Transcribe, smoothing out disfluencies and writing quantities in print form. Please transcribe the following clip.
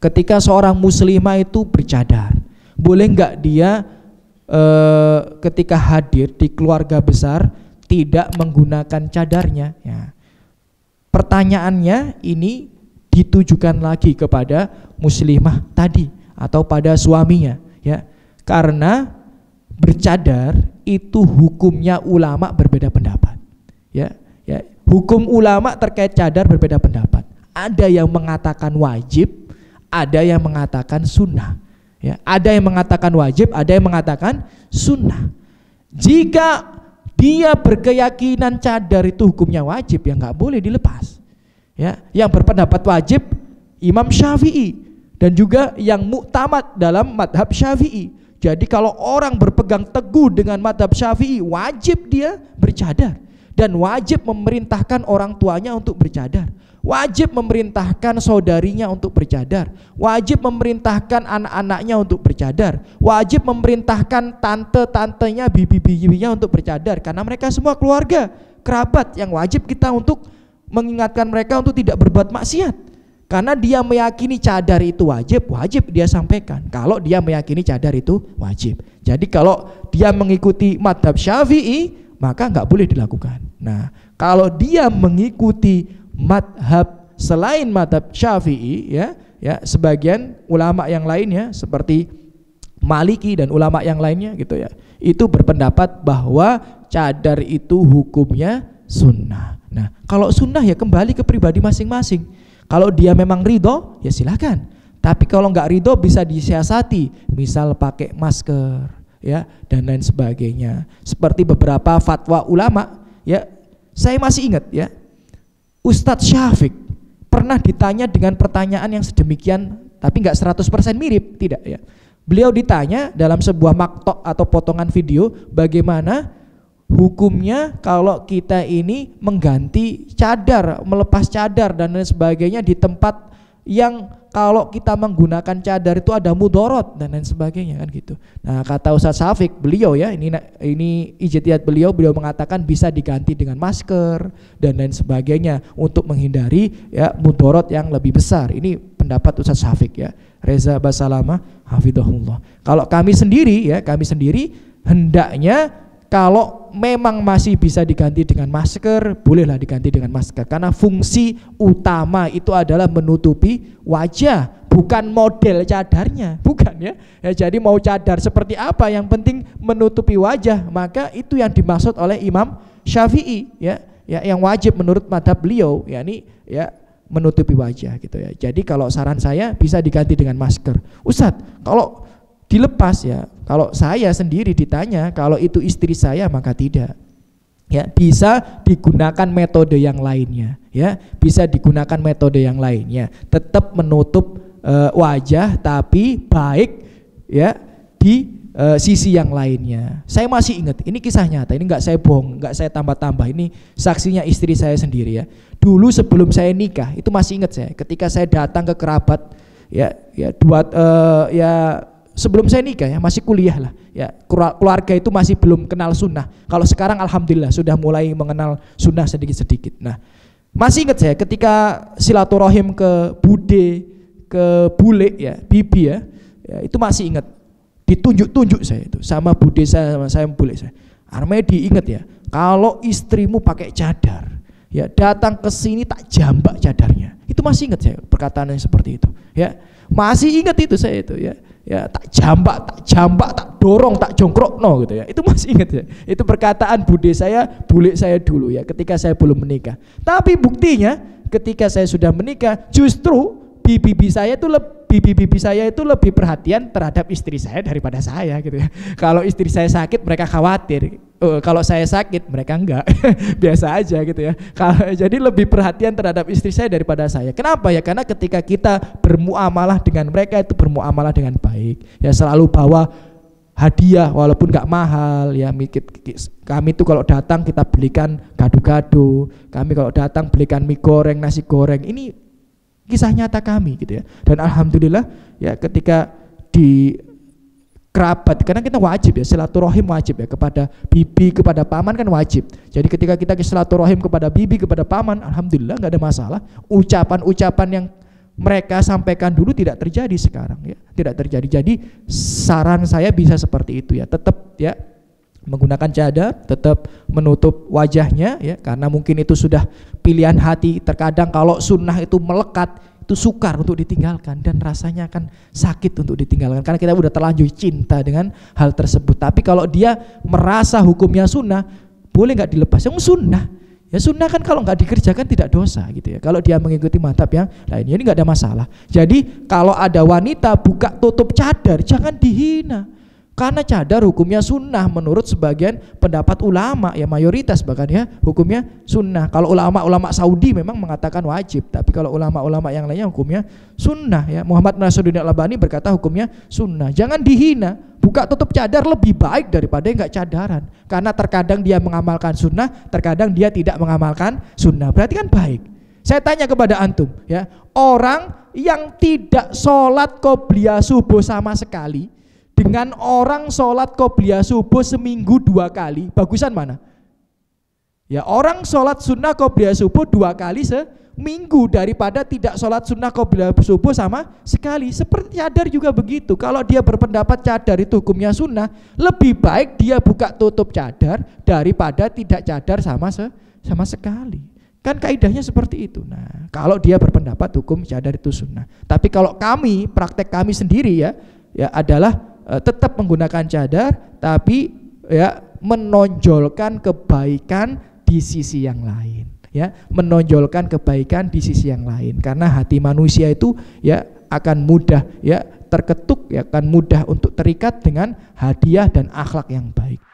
ketika seorang muslimah itu bercadar, boleh nggak dia ketika hadir di keluarga besar tidak menggunakan cadarnya? Ya. Pertanyaannya ini ditujukan lagi kepada muslimah tadi atau pada suaminya, ya. Karena bercadar itu hukumnya ulama berbeda pendapat, ya. Hukum ulama terkait cadar berbeda pendapat. Ada yang mengatakan wajib, ada yang mengatakan sunnah. Ya, ada yang mengatakan wajib, ada yang mengatakan sunnah. Jika dia berkeyakinan cadar itu hukumnya wajib, ya nggak boleh dilepas. Ya, yang berpendapat wajib Imam Syafi'i dan juga yang muktamad dalam madhab Syafi'i. Jadi kalau orang berpegang teguh dengan madhab Syafi'i, wajib dia bercadar dan wajib memerintahkan orang tuanya untuk bercadar. Wajib memerintahkan saudarinya untuk bercadar, wajib memerintahkan anak-anaknya untuk bercadar, wajib memerintahkan tante-tantenya, bibi-bibinya untuk bercadar, karena mereka semua keluarga, kerabat yang wajib kita untuk mengingatkan mereka untuk tidak berbuat maksiat. Karena dia meyakini cadar itu wajib, wajib dia sampaikan. Kalau dia meyakini cadar itu wajib. Jadi kalau dia mengikuti madhab Syafi'i, maka nggak boleh dilakukan. Nah, kalau dia mengikuti madhab selain madhab Syafi'i, ya sebagian ulama yang lainnya seperti Maliki dan ulama yang lainnya gitu ya, itu berpendapat bahwa cadar itu hukumnya sunnah. Nah, kalau sunnah ya kembali ke pribadi masing-masing. Kalau dia memang ridho ya silakan, tapi kalau nggak ridho bisa disiasati, misal pakai masker ya dan lain sebagainya. Seperti beberapa fatwa ulama ya, saya masih ingat ya, Ustadz Syafiq pernah ditanya dengan pertanyaan yang sedemikian, tapi nggak 100% mirip, tidak ya. Beliau ditanya dalam sebuah maktok atau potongan video, bagaimana hukumnya kalau kita ini mengganti cadar, melepas cadar dan lain sebagainya di tempat yang kalau kita menggunakan cadar itu ada mudorot dan lain sebagainya kan gitu. Nah, kata Ustadz Syafiq, beliau ya ini ijtihad beliau mengatakan bisa diganti dengan masker dan lain sebagainya untuk menghindari ya mudorot yang lebih besar. Ini pendapat Ustadz Syafiq ya, Reza Basalama hafidhahullah. Kalau kami sendiri hendaknya kalau memang masih bisa diganti dengan masker, bolehlah diganti dengan masker. Karena fungsi utama itu adalah menutupi wajah, bukan model cadarnya, bukan ya. Jadi mau cadar seperti apa, yang penting menutupi wajah. Maka itu yang dimaksud oleh Imam Syafi'i ya yang wajib menurut madhab beliau, yakni ya menutupi wajah gitu ya. Jadi kalau saran saya bisa diganti dengan masker. Ustadz, kalau dilepas ya, kalau saya sendiri ditanya kalau itu istri saya maka tidak. Ya, bisa digunakan metode yang lainnya ya, bisa digunakan metode yang lainnya. Tetap menutup wajah tapi baik ya di sisi yang lainnya. Saya masih ingat, ini kisah nyata, ini nggak saya bohong, nggak saya tambah-tambah, ini saksinya istri saya sendiri ya. Dulu sebelum saya nikah itu masih ingat saya, ketika saya datang ke kerabat sebelum saya nikah ya, masih kuliah lah ya, keluarga itu masih belum kenal sunnah. Kalau sekarang alhamdulillah sudah mulai mengenal sunnah sedikit-sedikit. Nah, masih ingat saya ketika silaturahim ke bude, ke bule ya, bibi ya itu masih ingat, ditunjuk-tunjuk saya itu sama bude saya, sama saya bule saya. Armedi ingat ya, kalau istrimu pakai cadar ya, datang ke sini tak jambak cadarnya. Itu masih ingat saya perkataan yang seperti itu ya, masih ingat itu saya itu ya tak jambak, tak dorong, tak jongkrok no gitu ya. Itu masih ingat ya. Itu perkataan bule saya dulu ya ketika saya belum menikah. Tapi buktinya ketika saya sudah menikah, justru bibi saya itu lebih perhatian terhadap istri saya daripada saya gitu ya. Kalau istri saya sakit mereka khawatir, kalau saya sakit mereka enggak. Biasa aja gitu ya. Jadi lebih perhatian terhadap istri saya daripada saya. Kenapa ya? Karena ketika kita bermuamalah dengan mereka itu bermuamalah dengan baik ya, selalu bawa hadiah walaupun enggak mahal ya. Kami itu kalau datang kita belikan gado-gado, kami kalau datang belikan mie goreng, nasi goreng. Ini kisah nyata kami gitu ya. Dan alhamdulillah ya ketika di kerabat, karena kita wajib ya, silaturahim wajib ya, kepada bibi, kepada paman kan wajib. Jadi ketika kita silaturahim kepada bibi, kepada paman, alhamdulillah nggak ada masalah. Ucapan-ucapan yang mereka sampaikan dulu tidak terjadi sekarang ya, tidak terjadi. Jadi saran saya bisa seperti itu ya, tetap ya menggunakan cadar, tetap menutup wajahnya ya, karena mungkin itu sudah pilihan hati. Terkadang kalau sunnah itu melekat, itu sukar untuk ditinggalkan dan rasanya akan sakit untuk ditinggalkan karena kita udah terlanjur cinta dengan hal tersebut. Tapi kalau dia merasa hukumnya sunnah, boleh nggak dilepas? Yang sunnah ya, sunnah kan kalau nggak dikerjakan tidak dosa gitu ya. Kalau dia mengikuti mazhab yang lainnya ini nggak ada masalah. Jadi kalau ada wanita buka tutup cadar, jangan dihina. Karena cadar hukumnya sunnah menurut sebagian pendapat ulama ya, mayoritas bahkan ya hukumnya sunnah. Kalau ulama-ulama Saudi memang mengatakan wajib, tapi kalau ulama-ulama yang lainnya hukumnya sunnah ya. Muhammad Nasruddin Al-Albani berkata hukumnya sunnah. Jangan dihina, buka tutup cadar lebih baik daripada enggak cadaran. Karena terkadang dia mengamalkan sunnah, terkadang dia tidak mengamalkan sunnah. Berarti kan baik. Saya tanya kepada antum ya, orang yang tidak sholat qobliyah subuh sama sekali dengan orang sholat qobliyah subuh seminggu 2 kali, bagusan mana? Ya, orang sholat sunnah qobliyah subuh 2 kali seminggu daripada tidak sholat sunnah qobliyah subuh sama sekali. Seperti cadar juga begitu. Kalau dia berpendapat cadar itu hukumnya sunnah, lebih baik dia buka tutup cadar daripada tidak cadar sama sekali. Kan kaidahnya seperti itu. Nah, kalau dia berpendapat hukum cadar itu sunnah. Tapi kalau kami, praktek kami sendiri ya adalah tetap menggunakan cadar, tapi ya menonjolkan kebaikan di sisi yang lain ya, menonjolkan kebaikan di sisi yang lain, karena hati manusia itu ya akan mudah ya terketuk, ya akan mudah untuk terikat dengan hadiah dan akhlak yang baik.